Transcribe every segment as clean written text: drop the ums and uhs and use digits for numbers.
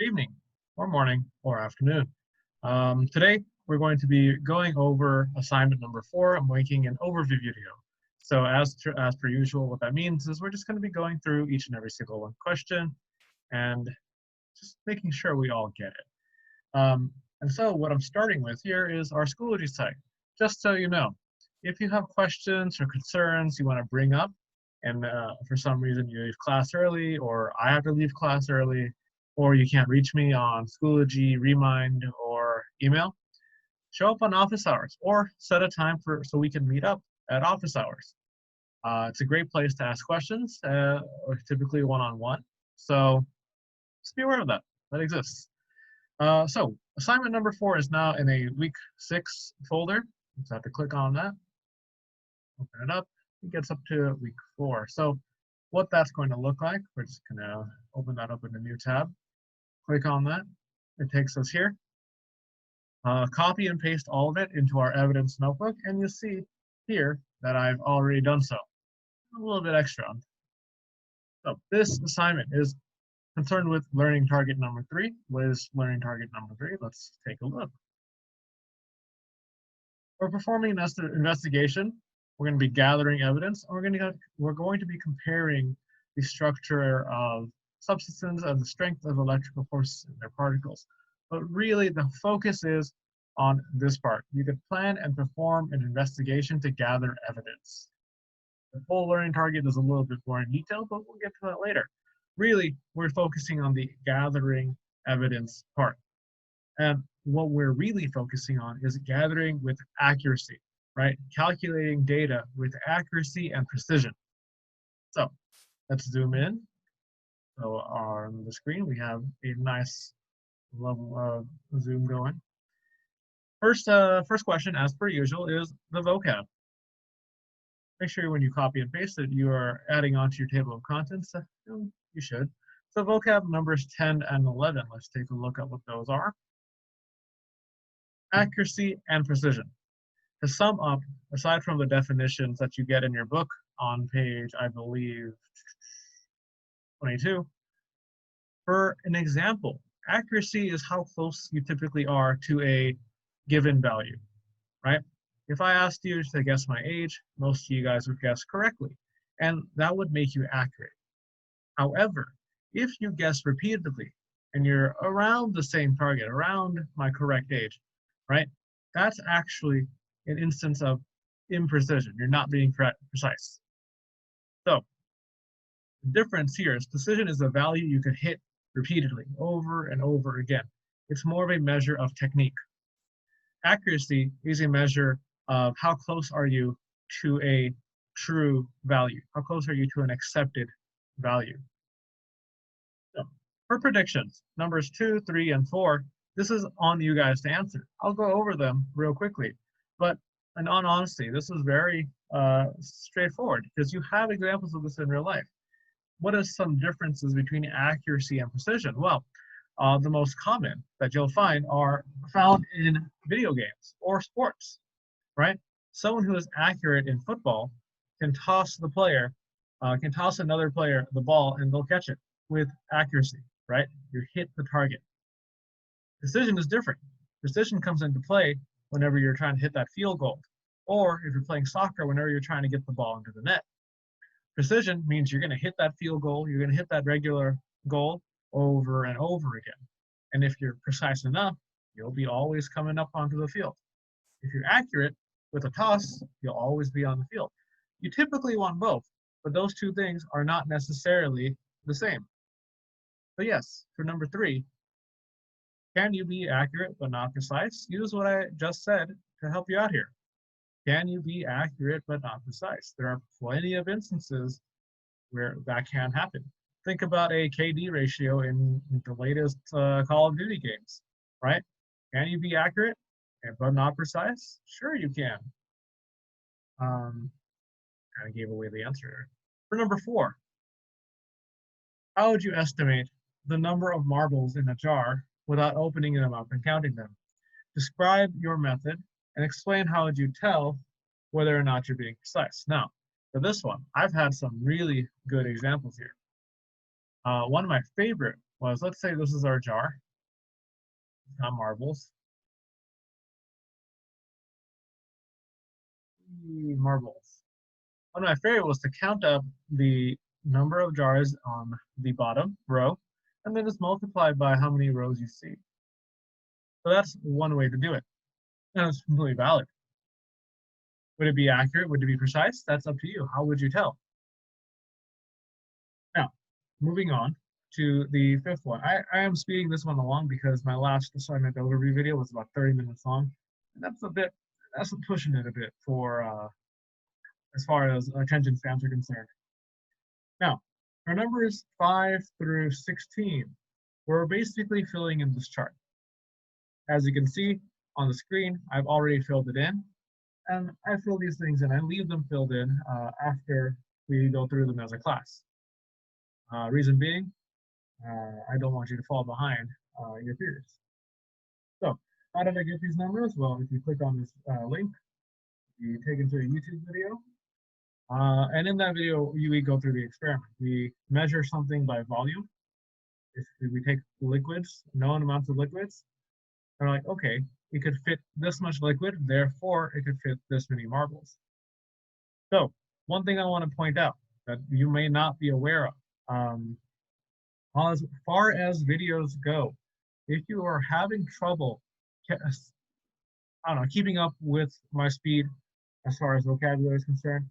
evening, or morning, or afternoon. Today, we're going to be going over assignment number 4. I'm making an overview video. So as per usual, what that means is we're just going to be going through each and every single one question and just making sure we all get it. And so what I'm starting with here is our Schoology site. Just so you know, if you have questions or concerns you want to bring up, and for some reason you leave class early, or I have to leave class early, or you can't reach me on Schoology, Remind, or email, show up on office hours or set a time so we can meet up at office hours. It's a great place to ask questions, or typically one-on-one. So just be aware of that. That exists. So assignment number 4 is now in a week 6 folder. Just have to click on that, open it up. It gets up to week 4. So what that's going to look like, we're just going to open that up in a new tab. Click on that. It takes us here. Copy and paste all of it into our evidence notebook, and you'll see here that I've already done so. A little bit extra. So this assignment is concerned with learning target number 3. What is learning target number 3? Let's take a look. We're performing an investigation. We're going to be gathering evidence. And we're going to be comparing the structure of substances and the strength of electrical forces in their particles. But really, the focus is on this part. You could plan and perform an investigation to gather evidence. The full learning target is a little bit more in detail, but we'll get to that later. Really, we're focusing on the gathering evidence part. And what we're really focusing on is gathering with accuracy, right? Calculating data with accuracy and precision. So let's zoom in. So on the screen, we have a nice level of zoom going. First question, as per usual, is the vocab. Make sure when you copy and paste it, you are adding onto your table of contents. You should. So vocab numbers 10 and 11. Let's take a look at what those are. Accuracy and precision. To sum up, aside from the definitions that you get in your book on page, I believe, 22, for an example, accuracy is how close you typically are to a given value, right? If I asked you to guess my age, most of you guys would guess correctly, and that would make you accurate. However, if you guess repeatedly and you're around the same target, around my correct age, right? That's actually an instance of imprecision. You're not being precise. So the difference here is precision is a value you could hit repeatedly over and over again. It's more of a measure of technique. Accuracy is a measure of how close are you to a true value? How close are you to an accepted value? So, for predictions, numbers 2, 3, and 4, this is on you guys to answer. I'll go over them real quickly, but in all honesty, this is very straightforward because you have examples of this in real life. What are some differences between accuracy and precision? Well, the most common that you'll find are found in video games or sports, right? Someone who is accurate in football can toss another player the ball and they'll catch it with accuracy, right? You hit the target. Precision is different. Precision comes into play whenever you're trying to hit that field goal, or if you're playing soccer, whenever you're trying to get the ball into the net. Precision means you're going to hit that field goal, you're going to hit that regular goal over and over again. And if you're precise enough, you'll be always coming up onto the field. If you're accurate with a toss, you'll always be on the field. You typically want both, but those two things are not necessarily the same. So yes, for number 3, can you be accurate but not precise? Use what I just said to help you out here. Can you be accurate but not precise? There are plenty of instances where that can happen. Think about a KD ratio in the latest Call of Duty games, right? Can you be accurate but not precise? Sure you can. Kind of gave away the answer. For number 4, how would you estimate the number of marbles in a jar without opening them up and counting them? Describe your method and explain how would you tell whether or not you're being precise. Now, for this one, I've had some really good examples here. One of my favorite was, let's say this is our jar. It's got marbles. Marbles. One of my favorite was to count up the number of jars on the bottom row, and then just multiply by how many rows you see. So that's one way to do it. And it's completely valid. Would it be accurate? Would it be precise? That's up to you. How would you tell? Now, moving on to the fifth one. I am speeding this one along because my last assignment overview video was about 30 minutes long. And that's pushing it a bit for as far as attention spans are concerned. Now, for numbers 5 through 16, we're basically filling in this chart. As you can see on the screen, I've already filled it in, and I fill these things in. I leave them filled in after we go through them as a class. Reason being, I don't want you to fall behind your peers. So, how did I get these numbers? Well, if you click on this link, you take it to a YouTube video. And in that video, we go through the experiment. We measure something by volume. Basically, we take liquids, known amounts of liquids, and we're like, okay, it could fit this much liquid, therefore it could fit this many marbles. So, one thing I want to point out that you may not be aware of, as far as videos go, if you are having trouble, I don't know, keeping up with my speed as far as vocabulary is concerned,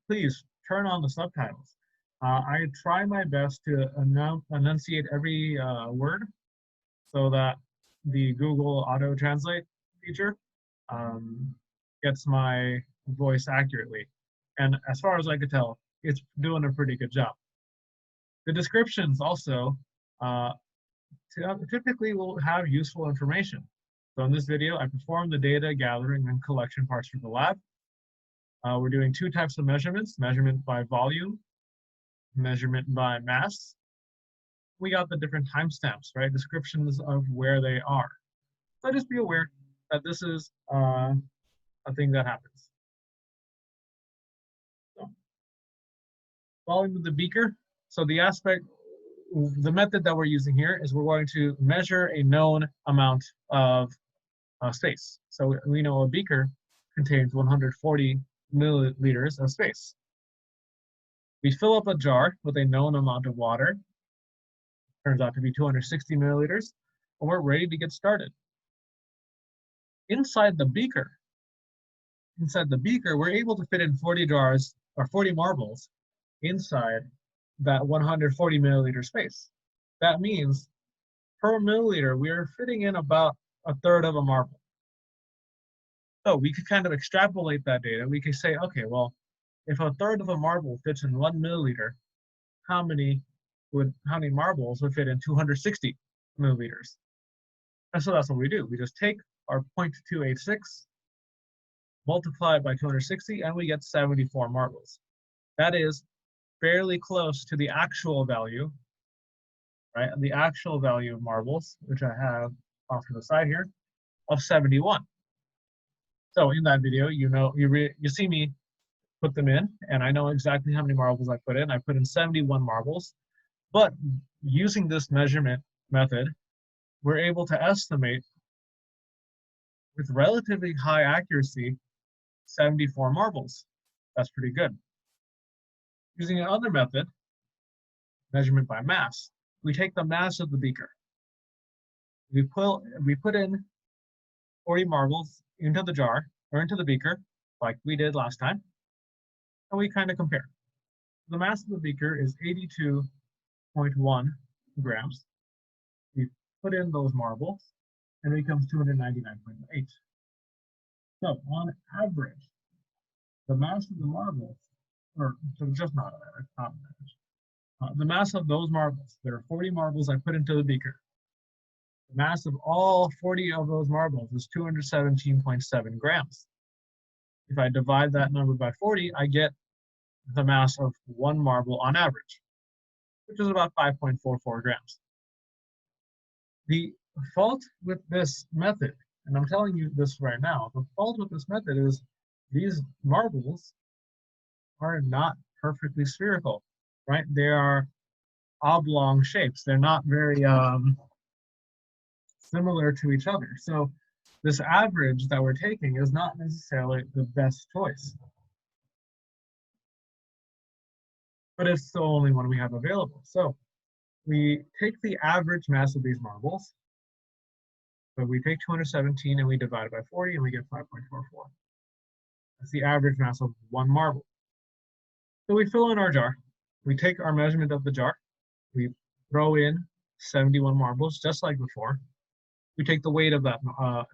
please turn on the subtitles. I try my best to enunciate every word so that the Google Auto Translate feature gets my voice accurately. And as far as I could tell, it's doing a pretty good job. The descriptions also typically will have useful information. So in this video, I performed the data gathering and collection parts for the lab. We're doing two types of measurements, measurement by volume, measurement by mass. We got the different timestamps, right? Descriptions of where they are. So just be aware that this is a thing that happens. So, volume of the beaker. So the method that we're using here is we're going to measure a known amount of space. So we know a beaker contains 140 milliliters of space. We fill up a jar with a known amount of water. Turns out to be 260 milliliters, and we're ready to get started. Inside the beaker, we're able to fit in 40 jars or 40 marbles inside that 140 milliliter space. That means per milliliter, we are fitting in about a third of a marble. So we could kind of extrapolate that data. We could say, okay, well, if a third of a marble fits in 1 milliliter, how many marbles would fit in 260 milliliters? And so that's what we do. We just take our 0.286, multiply it by 260, and we get 74 marbles. That is fairly close to the actual value, right? The actual value of marbles, which I have off to the side here, of 71. So in that video, you see me put them in, and I know exactly how many marbles I put in. I put in 71 marbles, but using this measurement method, we're able to estimate with relatively high accuracy 74 marbles. That's pretty good. Using another method, measurement by mass, we take the mass of the beaker. We put in 40 marbles into the jar or into the beaker, like we did last time, and we kind of compare. The mass of the beaker is 82.1 grams. We put in those marbles, and it becomes 299.8. So on average, the mass of the marbles, or so just not average, the mass of those marbles, there are 40 marbles I put into the beaker. The mass of all 40 of those marbles is 217.7 grams. If I divide that number by 40, I get the mass of one marble on average, which is about 5.44 grams. The fault with this method, and I'm telling you this right now, the fault with this method is these marbles are not perfectly spherical, right? They are oblong shapes. They're not very similar to each other. So this average that we're taking is not necessarily the best choice, but it's the only one we have available. So we take the average mass of these marbles. So we take 217 and we divide it by 40 and we get 5.44. That's the average mass of one marble. So we fill in our jar. We take our measurement of the jar. We throw in 71 marbles, just like before. We take the weight of that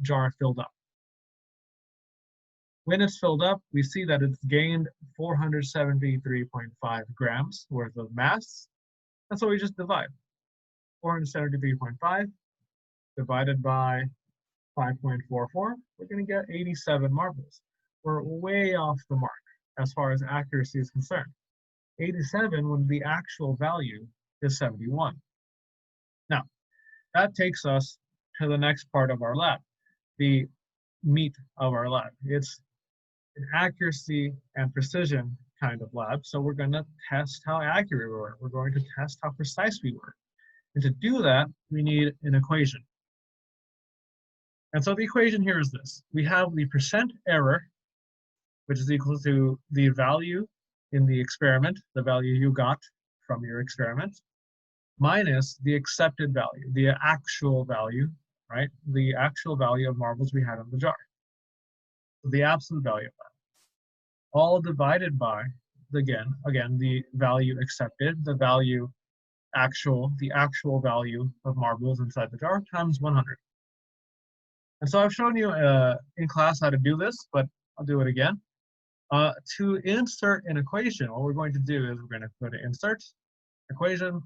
jar filled up. When it's filled up, we see that it's gained 473.5 grams worth of mass. And so we just divide. 473.5 divided by 5.44, we're going to get 87 marbles. We're way off the mark as far as accuracy is concerned. 87 when the actual value is 71. Now, that takes us to the next part of our lab, the meat of our lab. It's an accuracy and precision kind of lab, so we're going to test how accurate we were. We're going to test how precise we were. And to do that, we need an equation. And so the equation here is this. We have the percent error, which is equal to the value in the experiment, the value you got from your experiment, minus the accepted value, the actual value, right? The actual value of marbles we had in the jar. So the absolute value of that. All divided by, again, the value accepted, the value actual, the actual value of marbles inside the jar times 100. And so I've shown you in class how to do this, but I'll do it again. To insert an equation, what we're going to do is we're going to go to insert, equation.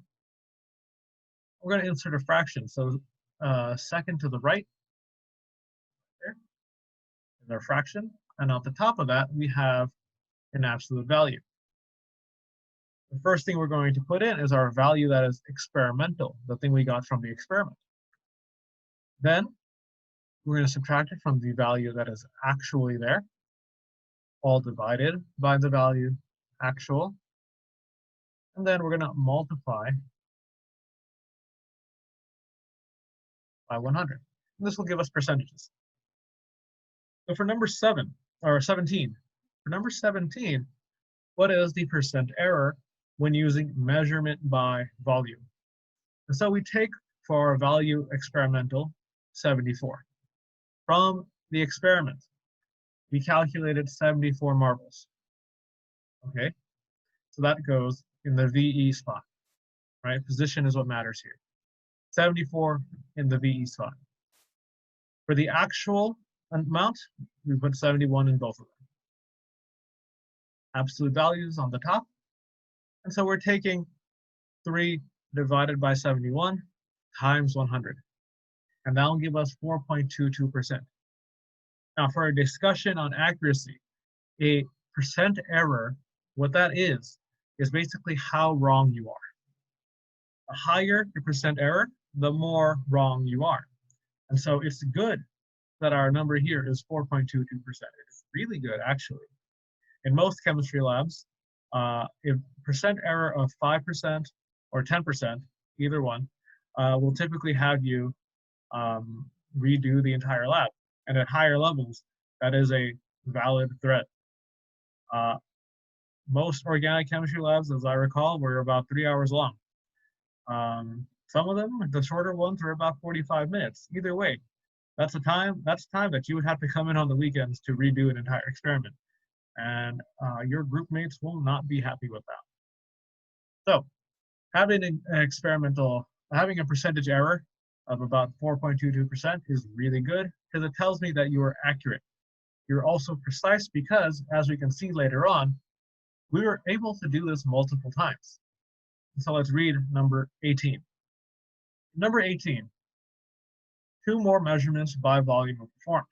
We're going to insert a fraction. So second to the right, there is our fraction. And at the top of that, we have an absolute value. The first thing we're going to put in is our value that is experimental, the thing we got from the experiment. Then we're going to subtract it from the value that is actually there, all divided by the value actual. And then we're going to multiply by 100. And this will give us percentages. So for number 17, for number 17, what is the percent error when using measurement by volume? And so we take for our value experimental 74. From the experiment, we calculated 74 marbles. Okay, so that goes in the VE spot, right? Position is what matters here. 74 in the VE spot. For the actual amount, we put 71 in both of them. Absolute values on the top. And so we're taking 3 divided by 71 times 100. And that will give us 4.22%. Now for a discussion on accuracy, a percent error, what that is basically how wrong you are. The higher your percent error, the more wrong you are. And so it's good that our number here is 4.22%. It's really good, actually. In most chemistry labs, if percent error of 5% or 10%, either one, will typically have you redo the entire lab. And at higher levels, that is a valid threat. Most organic chemistry labs, as I recall, were about 3 hours long. Some of them, the shorter ones, were about 45 minutes. Either way, that's time that you would have to come in on the weekends to redo an entire experiment. And your group mates will not be happy with that. So having having a percentage error of about 4.22% is really good because it tells me that you are accurate. You're also precise because, as we can see later on, we were able to do this multiple times. So let's read number 18. Number 18, 2 more measurements by volume were performed.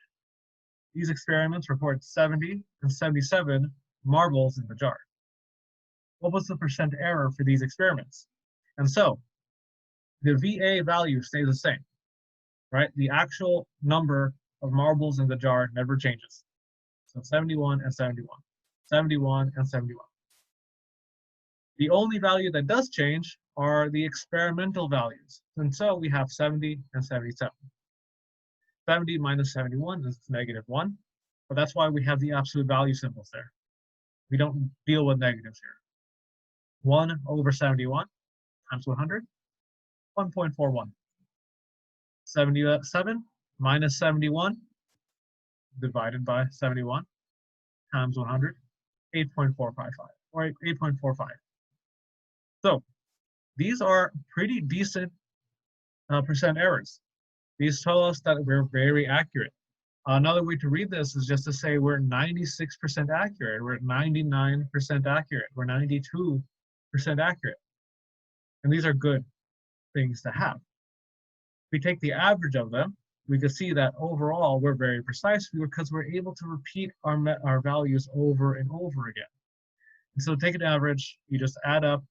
These experiments report 70 and 77 marbles in the jar. What was the percent error for these experiments? And so the VA value stays the same, right? The actual number of marbles in the jar never changes. So 71 and 71, 71 and 71. The only value that does change are the experimental values. And so we have 70 and 77. 70 minus 71 is -1, but that's why we have the absolute value symbols there. We don't deal with negatives here. 1 over 71 times 100, 1.41. 77 minus 71 divided by 71 times 100, 8.455, or 8.45. So these are pretty decent percent errors. These tell us that we're very accurate. Another way to read this is just to say we're 96% accurate, we're 99% accurate, we're 92% accurate. And these are good things to have. If we take the average of them, we can see that overall we're very precise because we're able to repeat our values over and over again. And so take an average, you just add up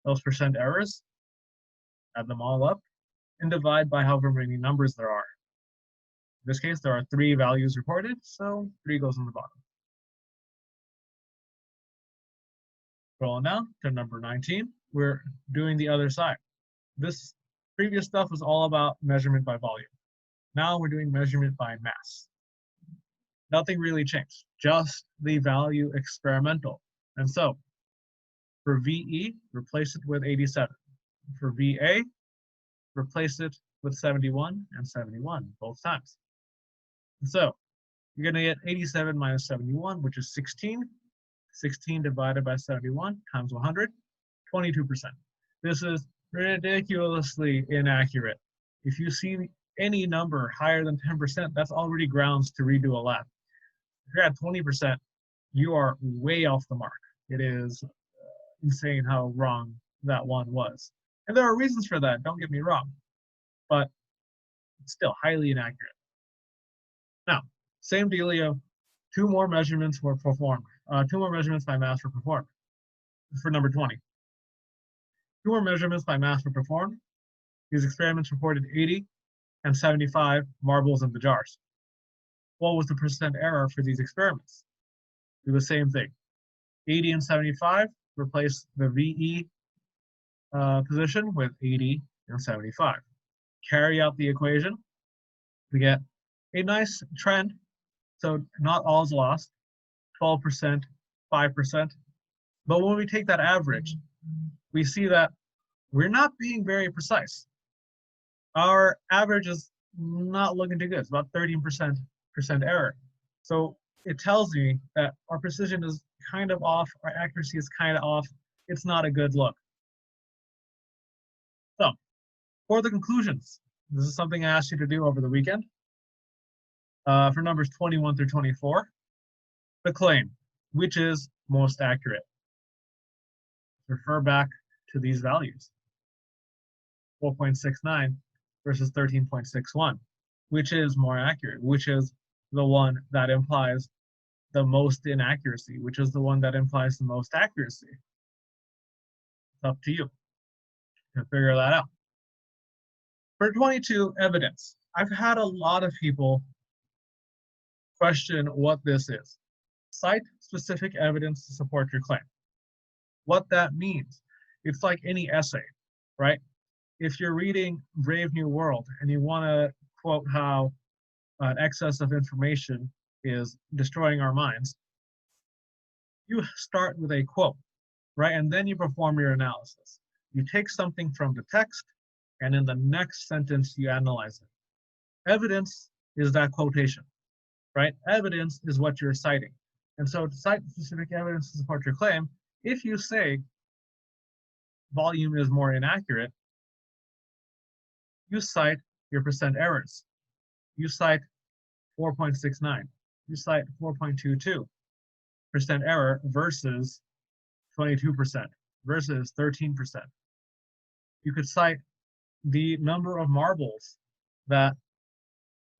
those percent errors, add them all up, and divide by however many numbers there are. In this case, there are 3 values reported, so 3 goes on the bottom. Scrolling down to number 19, we're doing the other side. This previous stuff was all about measurement by volume. Now we're doing measurement by mass. Nothing really changed, just the value experimental. And so for VE, replace it with 87. For VA, replace it with 71 and 71 both times. And so you're going to get 87 minus 71, which is 16. 16 divided by 71 times 100, 22%. This is ridiculously inaccurate. If you see any number higher than 10%, that's already grounds to redo a lab. If you're at 20%, you are way off the mark. It is insane how wrong that one was. And there are reasons for that, don't get me wrong, but it's still highly inaccurate. Now, same dealio, 2 more measurements were performed. 2 more measurements by mass were performed for number 20. 2 more measurements by mass were performed. These experiments reported 80 and 75 marbles in the jars. What was the percent error for these experiments? Do the same thing. 80 and 75, replace the VE position with 80 and 75. Carry out the equation. We get a nice trend. So not all is lost, 12%, 5%. But when we take that average, we see that we're not being very precise. Our average is not looking too good. It's about 13% error. So it tells me that our precision is kind of off, our accuracy is kind of off. It's not a good look. So for the conclusions, this is something I asked you to do over the weekend. For numbers 21 through 24, the claim, which is most accurate. Refer back to these values. 4.69 versus 13.61, which is more accurate, which is the one that implies the most inaccuracy, which is the one that implies the most accuracy. It's up to you to figure that out. For 22, evidence. I've had a lot of people question what this is. Cite specific evidence to support your claim. What that means, it's like any essay, right? If you're reading Brave New World and you want to quote how an excess of information is destroying our minds, you start with a quote, right? And then you perform your analysis. You take something from the text, and in the next sentence, you analyze it. Evidence is that quotation, right? Evidence is what you're citing. And so to cite specific evidence to support your claim, if you say volume is more inaccurate, you cite your percent errors. You cite 4.69. You cite 4.22% error versus 22% versus 13%. You could cite the number of marbles that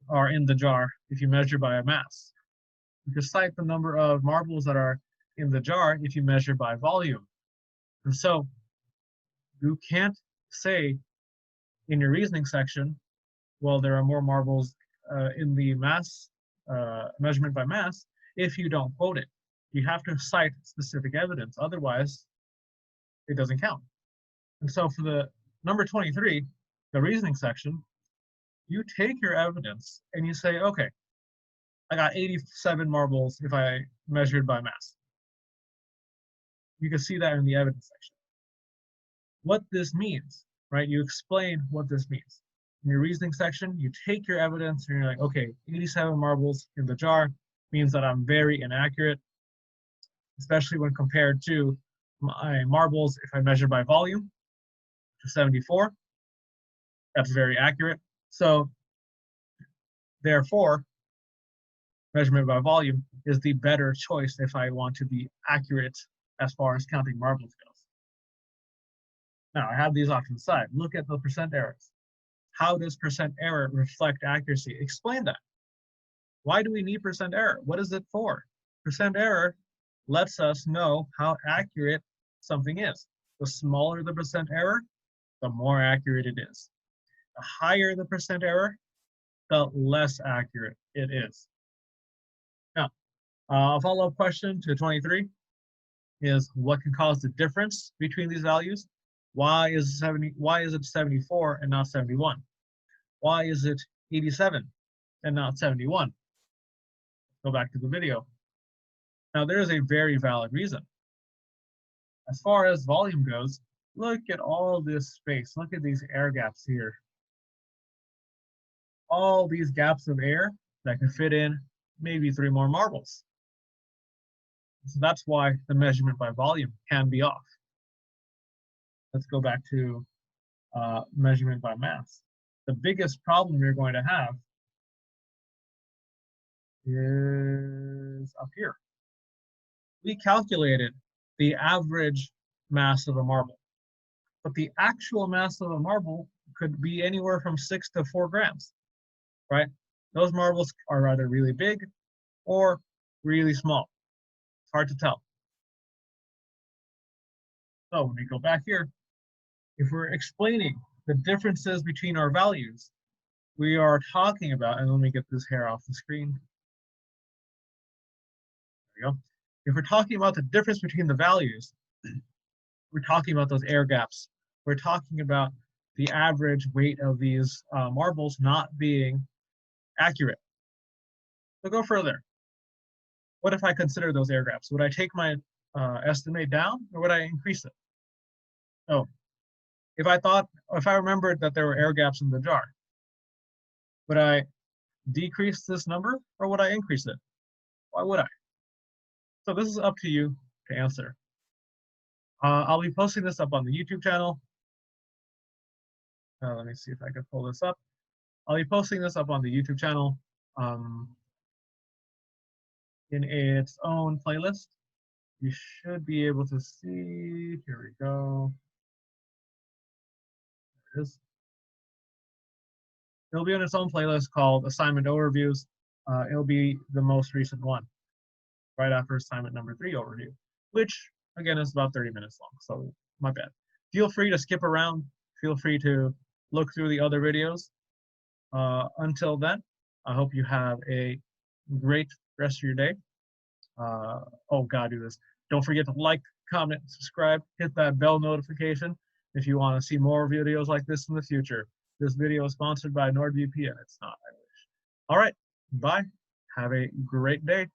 are in the jar if you measure by a mass. You could cite the number of marbles that are in the jar if you measure by volume. And so you can't say in your reasoning section, well, there are more marbles in the mass, measurement by mass, if you don't quote it. You have to cite specific evidence. Otherwise, it doesn't count. And so for the number 23, the reasoning section, you take your evidence and you say, okay, I got 87 marbles if I measured by mass. You can see that in the evidence section. What this means, right? You explain what this means. In your reasoning section, you take your evidence and you're like, okay, 87 marbles in the jar means that I'm very inaccurate, especially when compared to my marbles if I measure by volume, to 74. That's very accurate. So therefore, measurement by volume is the better choice if I want to be accurate as far as counting marbles goes. Now I have these off to the side. Look at the percent errors. How does percent error reflect accuracy? Explain that. Why do we need percent error? What is it for? Percent error lets us know how accurate something is. The smaller the percent error, the more accurate it is. The higher the percent error, the less accurate it is. Now, a follow-up question to 23 is what can cause the difference between these values? Why is it 74 and not 71? Why is it 87 and not 71? Go back to the video. Now there is a very valid reason. As far as volume goes, look at all this space. Look at these air gaps here. All these gaps of air that can fit in maybe 3 more marbles. So that's why the measurement by volume can be off. Let's go back to measurement by mass. The biggest problem you're going to have is up here. We calculated the average mass of a marble, but the actual mass of a marble could be anywhere from 6 to 4 grams, right? Those marbles are either really big or really small. It's hard to tell. So when we go back here, if we're explaining the differences between our values, we are talking about, and let me get this hair off the screen. There we go. If we're talking about the difference between the values, we're talking about those air gaps. We're talking about the average weight of these marbles not being accurate. So go further. What if I consider those air gaps? Would I take my estimate down or would I increase it? Oh, if I remembered that there were air gaps in the jar, would I decrease this number or would I increase it? Why would I? So this is up to you to answer. I'll be posting this up on the YouTube channel. Let me see if I can pull this up. I'll be posting this up on the YouTube channel in its own playlist. You should be able to see, here we go. There it is. It'll be on its own playlist called Assignment Overviews. It'll be the most recent one, right after assignment number 3 overview, which again is about 30 minutes long, so my bad. Feel free to skip around. Feel free to look through the other videos. Until then, I hope you have a great rest of your day. Oh, gotta do this. Don't forget to like, comment, subscribe, hit that bell notification if you want to see more videos like this in the future. This video is sponsored by NordVPN. It's not, I wish. All right, bye. Have a great day.